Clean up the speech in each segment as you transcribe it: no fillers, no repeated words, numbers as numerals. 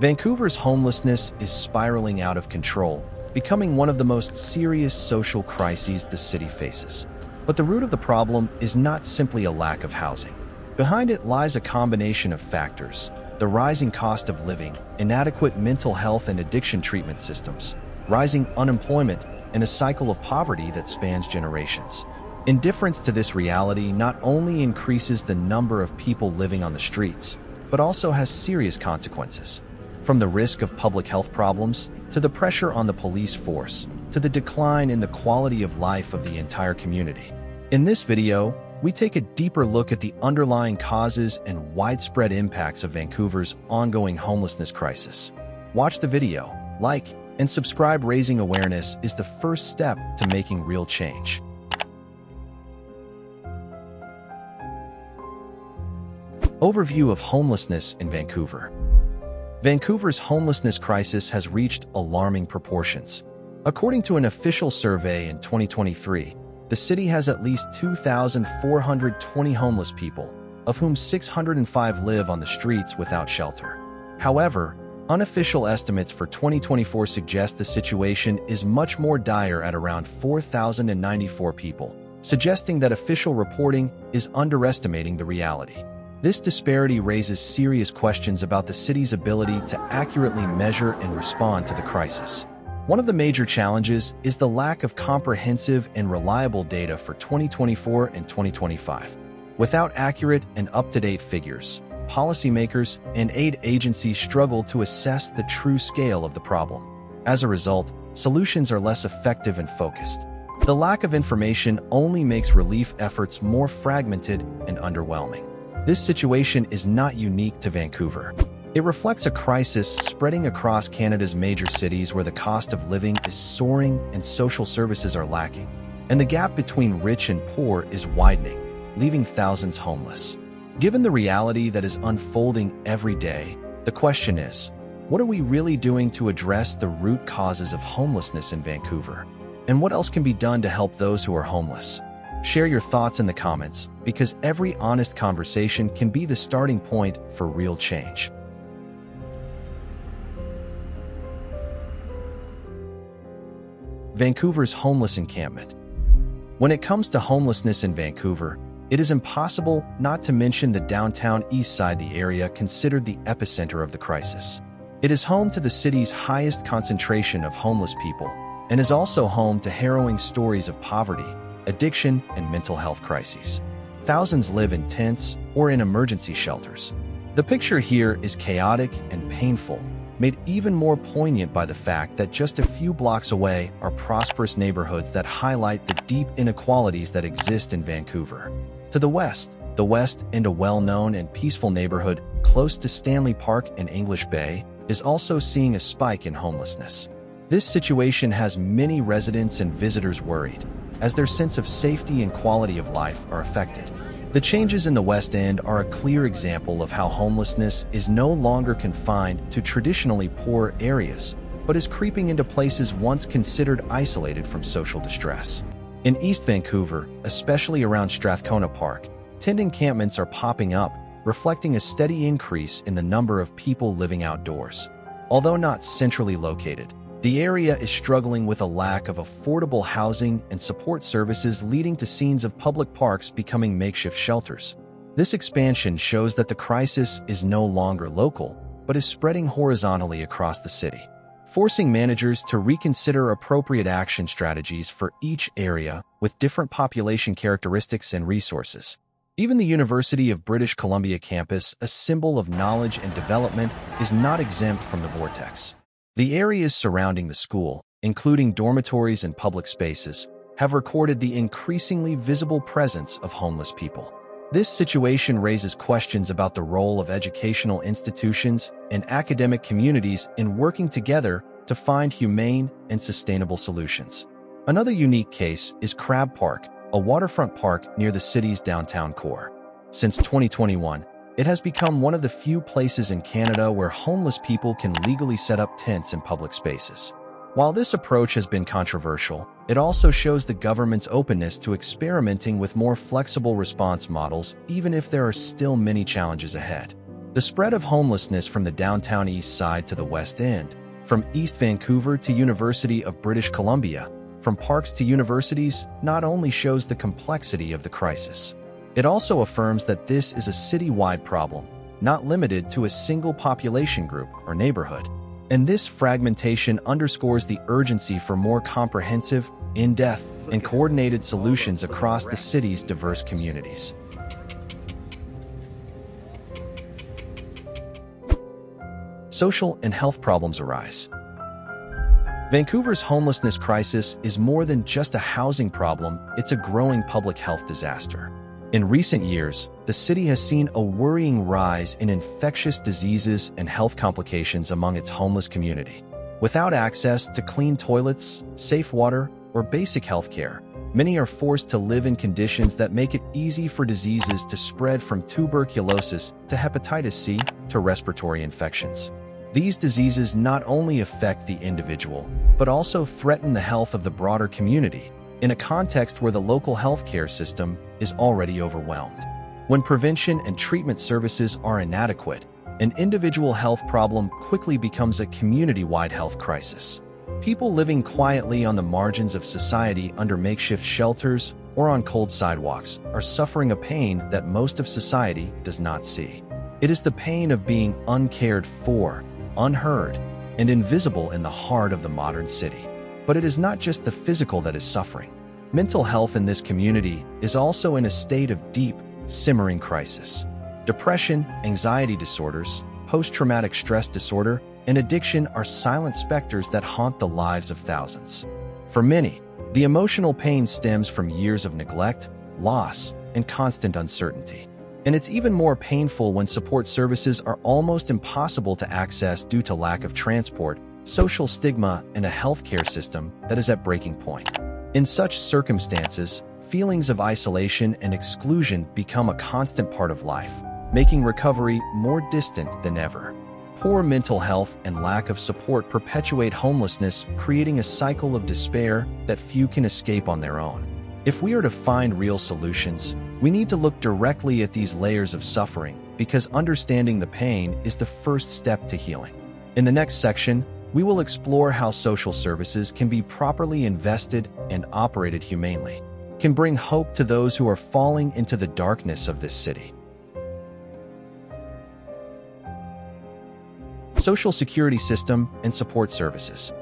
Vancouver's homelessness is spiraling out of control, becoming one of the most serious social crises the city faces. But the root of the problem is not simply a lack of housing. Behind it lies a combination of factors: the rising cost of living, inadequate mental health and addiction treatment systems, rising unemployment, and a cycle of poverty that spans generations. Indifference to this reality not only increases the number of people living on the streets, but also has serious consequences. From the risk of public health problems, to the pressure on the police force, to the decline in the quality of life of the entire community. In this video, we take a deeper look at the underlying causes and widespread impacts of Vancouver's ongoing homelessness crisis. Watch the video, like, and subscribe. Raising awareness is the first step to making real change. Overview of homelessness in Vancouver. Vancouver's homelessness crisis has reached alarming proportions. According to an official survey in 2023, the city has at least 2,420 homeless people, of whom 605 live on the streets without shelter. However, unofficial estimates for 2024 suggest the situation is much more dire at around 4,094 people, suggesting that official reporting is underestimating the reality. This disparity raises serious questions about the city's ability to accurately measure and respond to the crisis. One of the major challenges is the lack of comprehensive and reliable data for 2024 and 2025. Without accurate and up-to-date figures, policymakers and aid agencies struggle to assess the true scale of the problem. As a result, solutions are less effective and focused. The lack of information only makes relief efforts more fragmented and underwhelming. This situation is not unique to Vancouver. It reflects a crisis spreading across Canada's major cities where the cost of living is soaring and social services are lacking, and the gap between rich and poor is widening, leaving thousands homeless. Given the reality that is unfolding every day, the question is, what are we really doing to address the root causes of homelessness in Vancouver? And what else can be done to help those who are homeless? Share your thoughts in the comments, because every honest conversation can be the starting point for real change. Vancouver's homeless encampment. When it comes to homelessness in Vancouver, it is impossible not to mention the Downtown Eastside, the area considered the epicenter of the crisis. It is home to the city's highest concentration of homeless people, and is also home to harrowing stories of poverty, addiction, and mental health crises. Thousands live in tents or in emergency shelters. The picture here is chaotic and painful, made even more poignant by the fact that just a few blocks away are prosperous neighborhoods that highlight the deep inequalities that exist in Vancouver. To the West End, a well-known and peaceful neighborhood close to Stanley Park and English Bay, is also seeing a spike in homelessness. This situation has many residents and visitors worried, as their sense of safety and quality of life are affected. The changes in the West End are a clear example of how homelessness is no longer confined to traditionally poor areas, but is creeping into places once considered isolated from social distress. In East Vancouver, especially around Strathcona Park, tent encampments are popping up, reflecting a steady increase in the number of people living outdoors. Although not centrally located, the area is struggling with a lack of affordable housing and support services, leading to scenes of public parks becoming makeshift shelters. This expansion shows that the crisis is no longer local, but is spreading horizontally across the city, forcing managers to reconsider appropriate action strategies for each area with different population characteristics and resources. Even the University of British Columbia campus, a symbol of knowledge and development, is not exempt from the vortex. The areas surrounding the school, including dormitories and public spaces, have recorded the increasingly visible presence of homeless people. This situation raises questions about the role of educational institutions and academic communities in working together to find humane and sustainable solutions. Another unique case is Crab Park, a waterfront park near the city's downtown core. Since 2021, it has become one of the few places in Canada where homeless people can legally set up tents in public spaces. While this approach has been controversial, it also shows the government's openness to experimenting with more flexible response models, even if there are still many challenges ahead. The spread of homelessness from the Downtown Eastside to the West End, from East Vancouver to University of British Columbia, from parks to universities, not only shows the complexity of the crisis, it also affirms that this is a city-wide problem, not limited to a single population group or neighborhood. And this fragmentation underscores the urgency for more comprehensive, in-depth, and coordinated solutions across the city's diverse communities. Social and health problems arise. Vancouver's homelessness crisis is more than just a housing problem, it's a growing public health disaster. In recent years, the city has seen a worrying rise in infectious diseases and health complications among its homeless community. Without access to clean toilets, safe water, or basic health care, many are forced to live in conditions that make it easy for diseases to spread from tuberculosis to hepatitis C to respiratory infections. These diseases not only affect the individual, but also threaten the health of the broader community, in a context where the local healthcare system is already overwhelmed. When prevention and treatment services are inadequate, an individual health problem quickly becomes a community-wide health crisis. People living quietly on the margins of society under makeshift shelters or on cold sidewalks are suffering a pain that most of society does not see. It is the pain of being uncared for, unheard, and invisible in the heart of the modern city. But it is not just the physical that is suffering. Mental health in this community is also in a state of deep, simmering crisis. Depression, anxiety disorders, post-traumatic stress disorder, and addiction are silent specters that haunt the lives of thousands. For many, the emotional pain stems from years of neglect, loss, and constant uncertainty. And it's even more painful when support services are almost impossible to access due to lack of transport, social stigma, and a healthcare system that is at breaking point. In such circumstances, feelings of isolation and exclusion become a constant part of life, making recovery more distant than ever. Poor mental health and lack of support perpetuate homelessness, creating a cycle of despair that few can escape on their own. If we are to find real solutions, we need to look directly at these layers of suffering, because understanding the pain is the first step to healing. In the next section, we will explore how social services can be properly invested and operated humanely, can bring hope to those who are falling into the darkness of this city. Social security system and support services.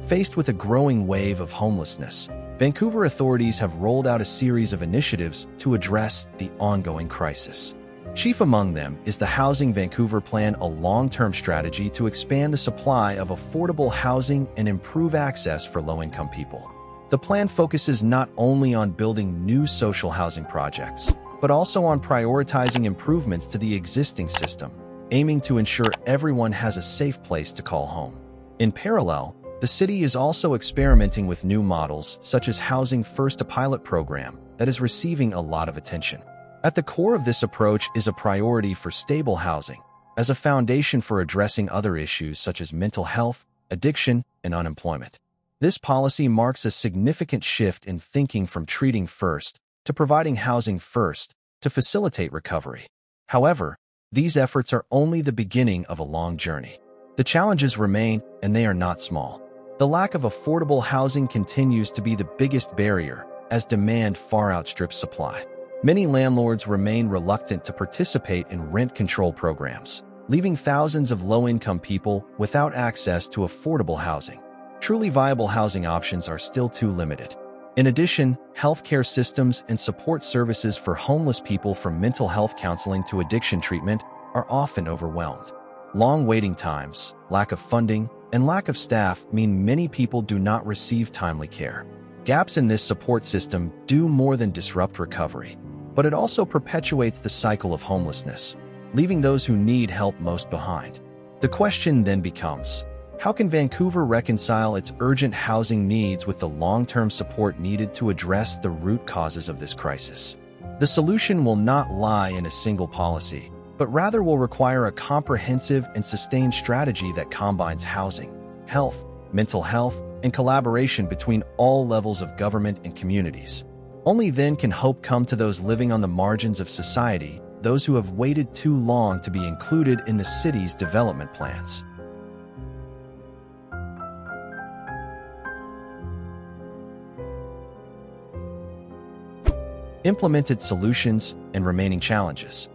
Faced with a growing wave of homelessness, Vancouver authorities have rolled out a series of initiatives to address the ongoing crisis. Chief among them is the Housing Vancouver Plan, a long-term strategy to expand the supply of affordable housing and improve access for low-income people. The plan focuses not only on building new social housing projects, but also on prioritizing improvements to the existing system, aiming to ensure everyone has a safe place to call home. In parallel, the city is also experimenting with new models, such as Housing First, a pilot program that is receiving a lot of attention. At the core of this approach is a priority for stable housing, as a foundation for addressing other issues such as mental health, addiction, and unemployment. This policy marks a significant shift in thinking from treating first to providing housing first to facilitate recovery. However, these efforts are only the beginning of a long journey. The challenges remain, and they are not small. The lack of affordable housing continues to be the biggest barrier, as demand far outstrips supply. Many landlords remain reluctant to participate in rent control programs, leaving thousands of low-income people without access to affordable housing. Truly viable housing options are still too limited. In addition, healthcare systems and support services for homeless people, from mental health counseling to addiction treatment, are often overwhelmed. Long waiting times, lack of funding, and lack of staff mean many people do not receive timely care. Gaps in this support system do more than disrupt recovery, but it also perpetuates the cycle of homelessness, leaving those who need help most behind. The question then becomes, how can Vancouver reconcile its urgent housing needs with the long-term support needed to address the root causes of this crisis? The solution will not lie in a single policy, but rather will require a comprehensive and sustained strategy that combines housing, health, mental health, and collaboration between all levels of government and communities. Only then can hope come to those living on the margins of society those who have waited too long to be included in the city's development plans. Implemented solutions and remaining challenges.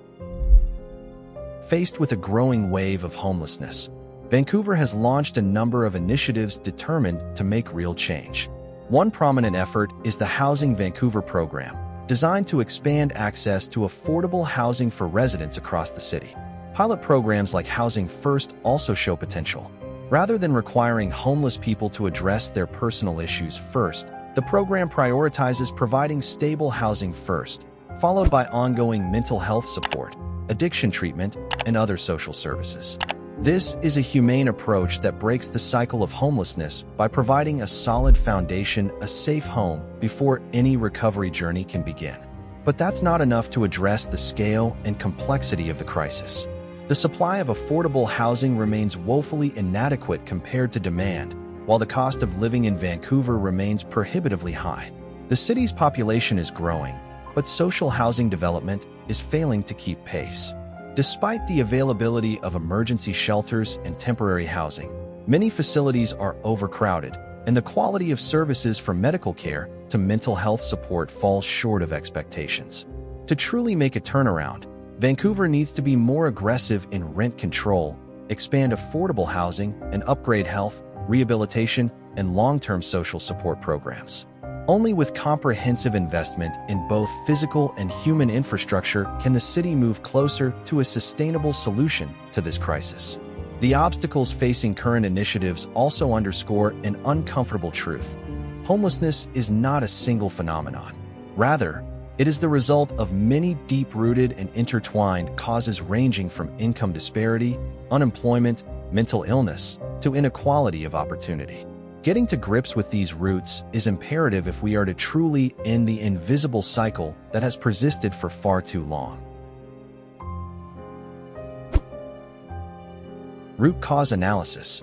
Faced with a growing wave of homelessness, Vancouver has launched a number of initiatives determined to make real change. One prominent effort is the Housing Vancouver program, designed to expand access to affordable housing for residents across the city. Pilot programs like Housing First also show potential. Rather than requiring homeless people to address their personal issues first, the program prioritizes providing stable housing first, followed by ongoing mental health support, addiction treatment, and other social services. This is a humane approach that breaks the cycle of homelessness by providing a solid foundation, a safe home, before any recovery journey can begin. But that's not enough to address the scale and complexity of the crisis. The supply of affordable housing remains woefully inadequate compared to demand, while the cost of living in Vancouver remains prohibitively high. The city's population is growing, but social housing development is failing to keep pace. Despite the availability of emergency shelters and temporary housing, many facilities are overcrowded, and the quality of services from medical care to mental health support falls short of expectations. To truly make a turnaround, Vancouver needs to be more aggressive in rent control, expand affordable housing, and upgrade health, rehabilitation, and long-term social support programs. Only with comprehensive investment in both physical and human infrastructure can the city move closer to a sustainable solution to this crisis. The obstacles facing current initiatives also underscore an uncomfortable truth. Homelessness is not a single phenomenon. Rather, it is the result of many deep-rooted and intertwined causes ranging from income disparity, unemployment, mental illness, to inequality of opportunity. Getting to grips with these roots is imperative if we are to truly end the invisible cycle that has persisted for far too long. Root cause analysis.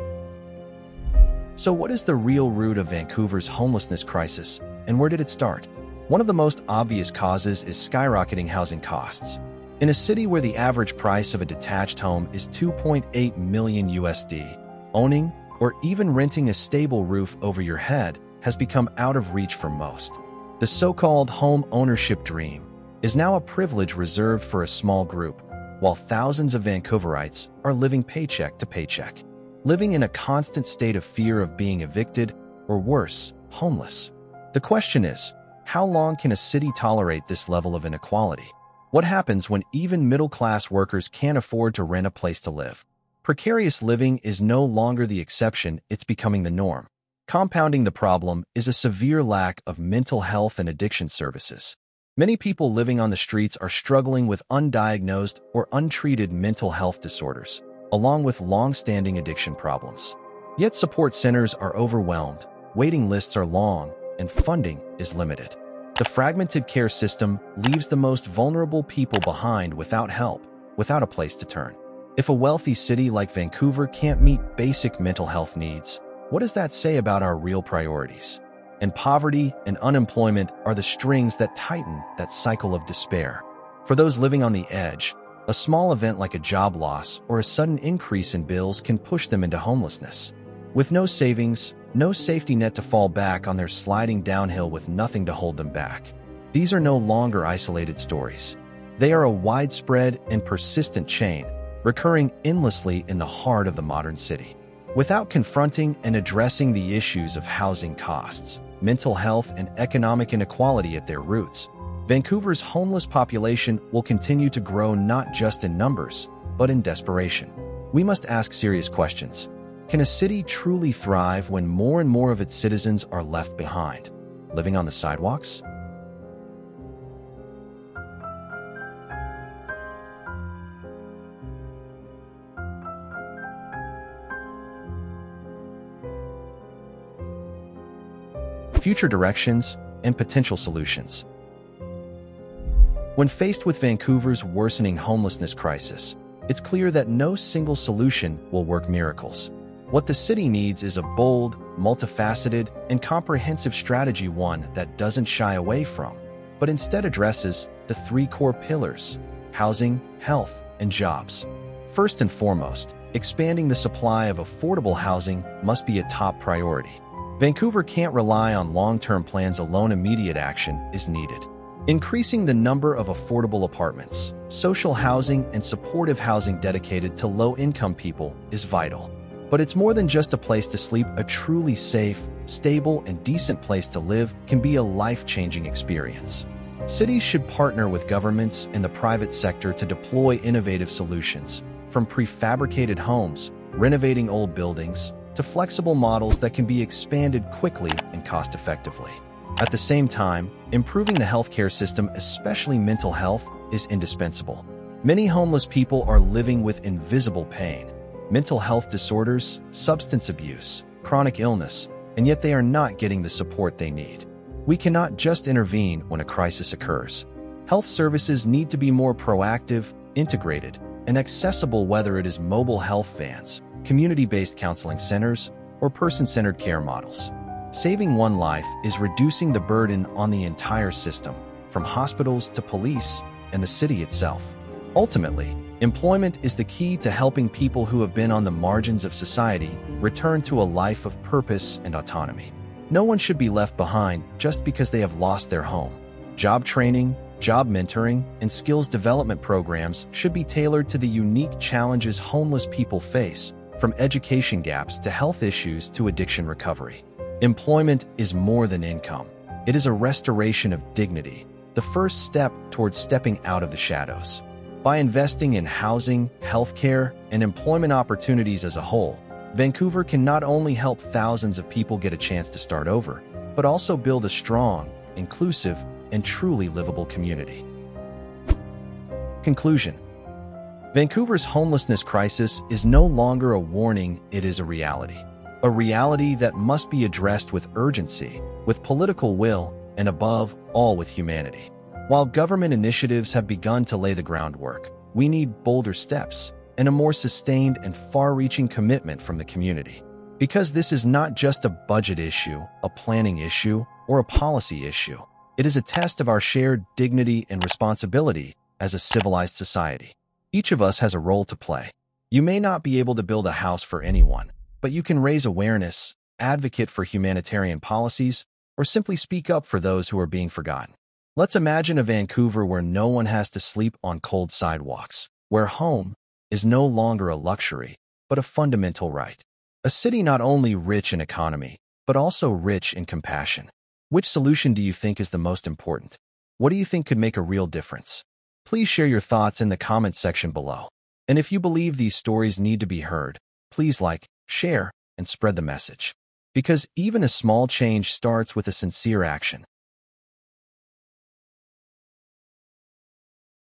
So what is the real root of Vancouver's homelessness crisis, and where did it start? One of the most obvious causes is skyrocketing housing costs. In a city where the average price of a detached home is $2.8 million USD, owning or even renting a stable roof over your head has become out of reach for most. The so-called home ownership dream is now a privilege reserved for a small group, while thousands of Vancouverites are living paycheck to paycheck, living in a constant state of fear of being evicted or worse, homeless. The question is, how long can a city tolerate this level of inequality? What happens when even middle-class workers can't afford to rent a place to live? Precarious living is no longer the exception, it's becoming the norm. Compounding the problem is a severe lack of mental health and addiction services. Many people living on the streets are struggling with undiagnosed or untreated mental health disorders, along with long-standing addiction problems. Yet support centers are overwhelmed, waiting lists are long, and funding is limited. The fragmented care system leaves the most vulnerable people behind without help, without a place to turn. If a wealthy city like Vancouver can't meet basic mental health needs, what does that say about our real priorities? And poverty and unemployment are the strings that tighten that cycle of despair. For those living on the edge, a small event like a job loss or a sudden increase in bills can push them into homelessness. With no savings, no safety net to fall back on, they're sliding downhill with nothing to hold them back. These are no longer isolated stories. They are a widespread and persistent chain, recurring endlessly in the heart of the modern city. Without confronting and addressing the issues of housing costs, mental health, and economic inequality at their roots, Vancouver's homeless population will continue to grow not just in numbers, but in desperation. We must ask serious questions. Can a city truly thrive when more and more of its citizens are left behind, living on the sidewalks? Future directions and potential solutions. When faced with Vancouver's worsening homelessness crisis, it's clear that no single solution will work miracles. What the city needs is a bold, multifaceted, and comprehensive strategy, one that doesn't shy away from, but instead addresses the three core pillars: housing, health, and jobs. First and foremost, expanding the supply of affordable housing must be a top priority. Vancouver can't rely on long-term plans alone. Immediate action is needed. Increasing the number of affordable apartments, social housing, and supportive housing dedicated to low-income people is vital. But it's more than just a place to sleep. A truly safe, stable, and decent place to live can be a life-changing experience. Cities should partner with governments and the private sector to deploy innovative solutions, from prefabricated homes, renovating old buildings, to flexible models that can be expanded quickly and cost-effectively. At the same time, improving the healthcare system, especially mental health, is indispensable. Many homeless people are living with invisible pain, mental health disorders, substance abuse, chronic illness, and yet they are not getting the support they need. We cannot just intervene when a crisis occurs. Health services need to be more proactive, integrated, and accessible, whether it is mobile health vans, community-based counseling centers, or person-centered care models. Saving one life is reducing the burden on the entire system, from hospitals to police and the city itself. Ultimately, employment is the key to helping people who have been on the margins of society return to a life of purpose and autonomy. No one should be left behind just because they have lost their home. Job training, job mentoring, and skills development programs should be tailored to the unique challenges homeless people face, from education gaps to health issues to addiction recovery. Employment is more than income. It is a restoration of dignity, the first step towards stepping out of the shadows. By investing in housing, healthcare, and employment opportunities as a whole, Vancouver can not only help thousands of people get a chance to start over, but also build a strong, inclusive, and truly livable community. Conclusion: Vancouver's homelessness crisis is no longer a warning, it is a reality. A reality that must be addressed with urgency, with political will, and above all with humanity. While government initiatives have begun to lay the groundwork, we need bolder steps and a more sustained and far-reaching commitment from the community. Because this is not just a budget issue, a planning issue, or a policy issue. It is a test of our shared dignity and responsibility as a civilized society. Each of us has a role to play. You may not be able to build a house for anyone, but you can raise awareness, advocate for humanitarian policies, or simply speak up for those who are being forgotten. Let's imagine a Vancouver where no one has to sleep on cold sidewalks, where home is no longer a luxury, but a fundamental right. A city not only rich in economy, but also rich in compassion. Which solution do you think is the most important? What do you think could make a real difference? Please share your thoughts in the comments section below. And if you believe these stories need to be heard, please like, share, and spread the message. Because even a small change starts with a sincere action.